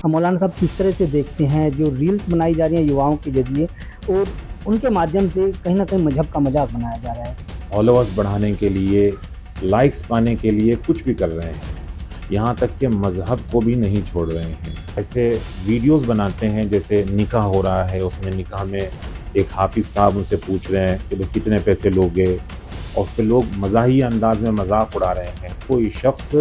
मौलाना साहब किस तरह से देखते हैं जो रील्स बनाई जा रही हैं युवाओं के ज़रिए और उनके माध्यम से कहीं न कहीं मज़हब का मज़ाक बनाया जा रहा है। फॉलोअर्स बढ़ाने के लिए, लाइक्स पाने के लिए कुछ भी कर रहे हैं। यहाँ तक कि मज़हब को भी नहीं छोड़ रहे हैं। ऐसे वीडियोज़ बनाते हैं जैसे निकाह हो रहा है, उसमें निकाह में एक हाफ़िज़ साहब उनसे पूछ रहे हैं कि भाई कितने पैसे लोगे? और उस पे लोग मज़ाही अंदाज़ में मज़ाक उड़ा रहे हैं। कोई शख़्स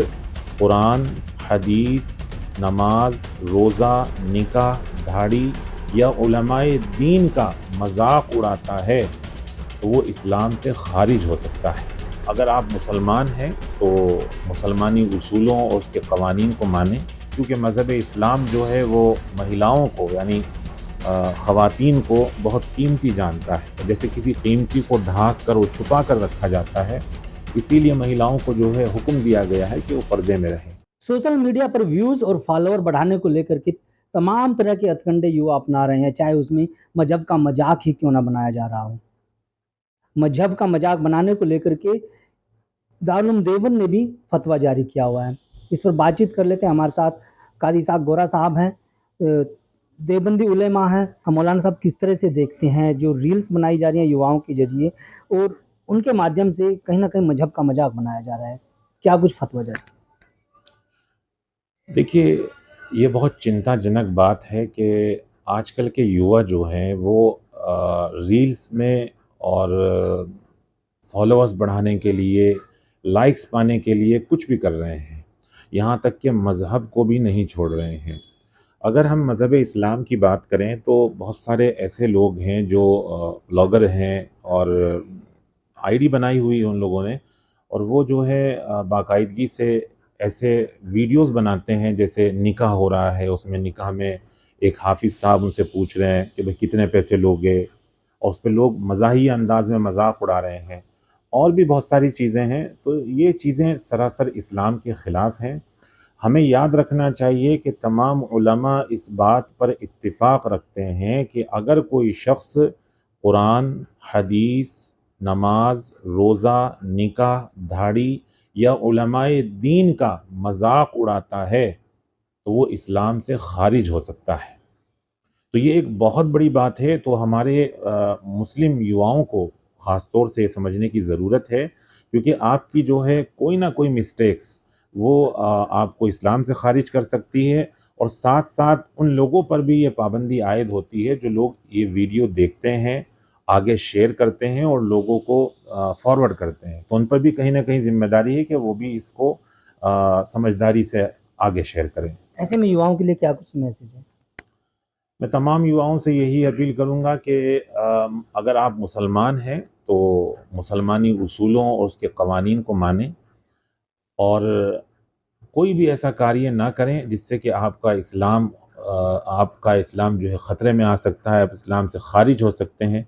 कुरान, हदीस, नमाज़, रोज़ा, निकाह, दाढ़ी या उलमाए दीन का मज़ाक उड़ाता है तो वो इस्लाम से ख़ारिज हो सकता है। अगर आप मुसलमान हैं तो मुसलमानी उसूलों और उसके क़वानीन को मानें, क्योंकि मज़हब इस्लाम जो है वो महिलाओं को यानी ख़वातीन को बहुत कीमती जानता है। जैसे किसी कीमती को ढाँक कर और छुपा कर रखा जाता है, इसीलिए महिलाओं को जो है हुक्म दिया गया है कि वो पर्दे में रहें। सोशल मीडिया पर व्यूज़ और फॉलोअर बढ़ाने को लेकर के तमाम तरह के हथकंडे युवा अपना रहे हैं, चाहे उसमें मज़हब का मज़ाक ही क्यों ना बनाया जा रहा हो। मज़हब का मज़ाक बनाने को लेकर के दारुल उलूम देवबंद ने भी फ़तवा जारी किया हुआ है। इस पर बातचीत कर लेते हैं। हमारे साथ कारी साहब गोरा साहब हैं, देवबंदी उलेमा हैं। हम मौलाना साहब किस तरह से देखते हैं जो रील्स बनाई जा रही हैं युवाओं के ज़रिए और उनके माध्यम से कहीं न कहीं मज़हब का मज़ाक बनाया जा रहा है। क्या कुछ फ़तवा जारी? देखिए, ये बहुत चिंताजनक बात है कि आजकल के युवा जो हैं वो रील्स में और फॉलोअर्स बढ़ाने के लिए, लाइक्स पाने के लिए कुछ भी कर रहे हैं। यहाँ तक कि मज़हब को भी नहीं छोड़ रहे हैं। अगर हम मज़हब इस्लाम की बात करें तो बहुत सारे ऐसे लोग हैं जो ब्लॉगर हैं और आईडी बनाई हुई है उन लोगों ने, और वो जो है बाकायदगी से ऐसे वीडियोस बनाते हैं जैसे निकाह हो रहा है, उसमें निकाह में एक हाफ़िज़ साहब उनसे पूछ रहे हैं कि भाई कितने पैसे लोगे? और उस पे लोग मज़ाही अंदाज़ में मज़ाक उड़ा रहे हैं। और भी बहुत सारी चीज़ें हैं, तो ये चीज़ें सरासर इस्लाम के ख़िलाफ़ हैं। हमें याद रखना चाहिए कि तमाम उलमा इस बात पर इत्तिफ़ाक़ रखते हैं कि अगर कोई शख़्स कुरान, हदीस, नमाज़, रोज़ा, निकाह, दाढ़ी या उलमाए दीन का मज़ाक उड़ाता है, तो वो इस्लाम से ख़ारिज हो सकता है। तो ये एक बहुत बड़ी बात है, तो हमारे मुस्लिम युवाओं को ख़ास तौर से समझने की ज़रूरत है, क्योंकि आपकी जो है कोई ना कोई मिस्टेक्स वो आपको इस्लाम से ख़ारिज कर सकती है, और साथ-साथ उन लोगों पर भी ये पाबंदी आयद होती है जो लोग ये वीडियो देखते हैं, आगे शेयर करते हैं और लोगों को फॉरवर्ड करते हैं। तो उन पर भी कहीं न कहीं ज़िम्मेदारी है कि वो भी इसको समझदारी से आगे शेयर करें। ऐसे में युवाओं के लिए क्या कुछ मैसेज है? मैं तमाम युवाओं से यही अपील करूँगा कि अगर आप मुसलमान हैं तो मुसलमानी उसूलों और उसके क़वानीन को मानें, और कोई भी ऐसा कार्य ना करें जिससे कि आपका इस्लाम जो है ख़तरे में आ सकता है, आप इस्लाम से ख़ारिज हो सकते हैं।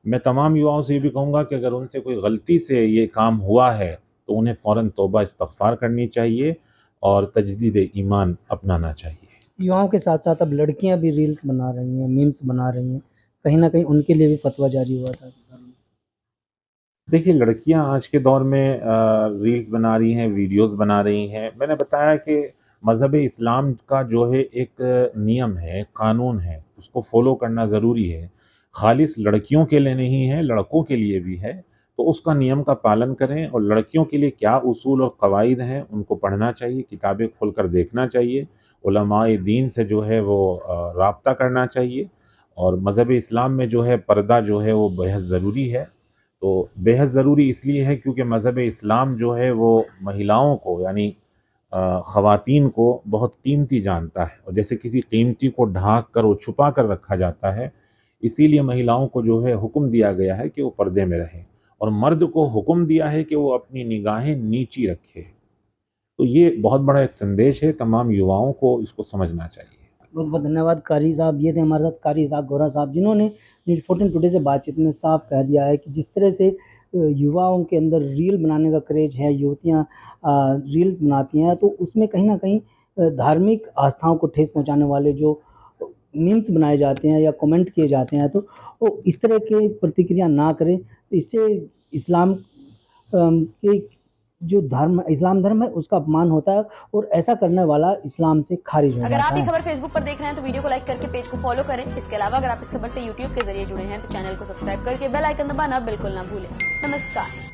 मैं तमाम युवाओं से ये भी कहूँगा कि अगर उनसे कोई गलती से ये काम हुआ है तो उन्हें फ़ौरन तौबा इस्तग़फ़ार करनी चाहिए और तजदीद ईमान अपनाना चाहिए। युवाओं के साथ-साथ अब लड़कियाँ भी रील्स बना रही हैं, मीम्स बना रही हैं। कहीं न कहीं उनके लिए भी फ़तवा जारी हुआ था। देखिए, लड़कियां आज के दौर में रील्स बना रही हैं, वीडियोस बना रही हैं। मैंने बताया कि मज़हब इस्लाम का जो है एक नियम है, कानून है, उसको फ़ॉलो करना ज़रूरी है। खालिस लड़कियों के लिए नहीं है, लड़कों के लिए भी है। तो उसका नियम का पालन करें, और लड़कियों के लिए क्या उसूल और कवाइद हैं, उनको पढ़ना चाहिए, किताबें खोलकर देखना चाहिए। उलमाए दीन से जो है वो राब्ता करना चाहिए, और मज़हब इस्लाम में जो है पर्दा जो है वो बेहद ज़रूरी है। तो बेहद ज़रूरी इसलिए है क्योंकि मज़हब इस्लाम जो है वो महिलाओं को यानी ख़वातीन को बहुत कीमती जानता है, और जैसे किसी कीमती को ढाँक कर और छुपा कर रखा जाता है, इसीलिए महिलाओं को जो है हुक्म दिया गया है कि वो पर्दे में रहें, और मर्द को हुक्म दिया है कि वो अपनी निगाहें नीची रखे। तो ये बहुत बड़ा एक संदेश है, तमाम युवाओं को इसको समझना चाहिए। बहुत-बहुत धन्यवाद कारी साहब। ये थे हमारे साथ कारी साहब गोरा साहब, जिन्होंने न्यूज़ 14 टुडे से बातचीत में साफ कह दिया है कि जिस तरह से युवाओं के अंदर रील बनाने का क्रेज़ है, युवतियाँ रील्स बनाती हैं, तो उसमें कहीं न कहीं धार्मिक आस्थाओं को ठेस पहुँचाने वाले जो मीम्स बनाए जाते हैं या कमेंट किए जाते हैं, तो वो इस तरह की प्रतिक्रिया ना करें। इससे इस्लाम के जो धर्म इस्लाम धर्म है उसका अपमान होता है और ऐसा करने वाला इस्लाम से खारिज हो अगर जाता आप ये है। खबर फेसबुक पर देख रहे हैं तो वीडियो को लाइक करके पेज को फॉलो करें। इसके अलावा अगर आप इस खबर से यूट्यूब के जरिए जुड़े हैं तो चैनल को सब्सक्राइब करके बेल आइकन दबाना बिल्कुल ना भूलें। नमस्कार।